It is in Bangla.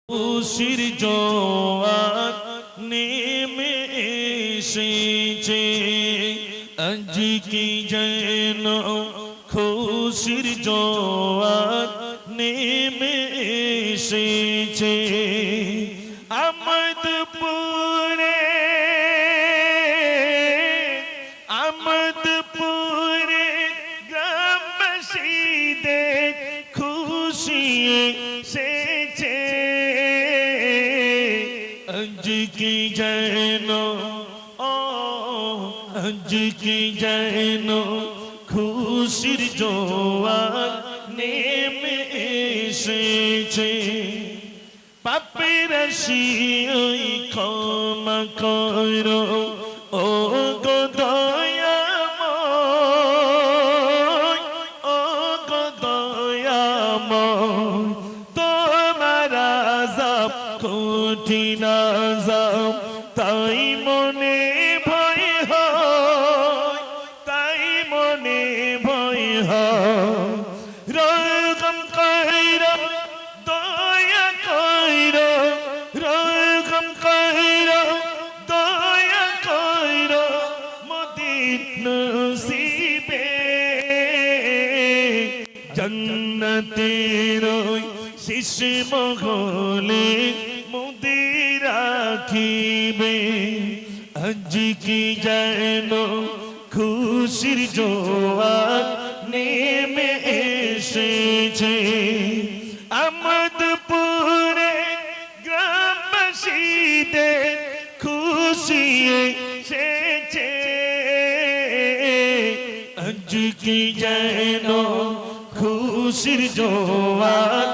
খুশির জোয়ার নেমে এসেছে আজ কি যেন খুশির জোয়ার নেমে এসেছে আমদপুরে গ্রামবাসীদের খুশি এসেছে আজ কি যেন আজ কি যেন খুশির জোয়ার নেমে এসেছে পাপের রাশি ওই ক্ষমা করো ও গো দয়াময় ও গো দয়াময় তোমার আযাব কঠিন আযাব তাই মনে ভয় হয় তাই মনে ভয় হয় রহম কইরা দয়া কইরা রহম কইরা দয়া কইরা মদিন নসিবে জান্নাতের ওই শেষ মহলে মুদের রাখিবে আজ কি যেন খুশির জোয়ার নেমে এসেছে আমদপুরে গ্রামবাসীদের খুশি এসেছে আজ কি যেন খুশির জোয়ার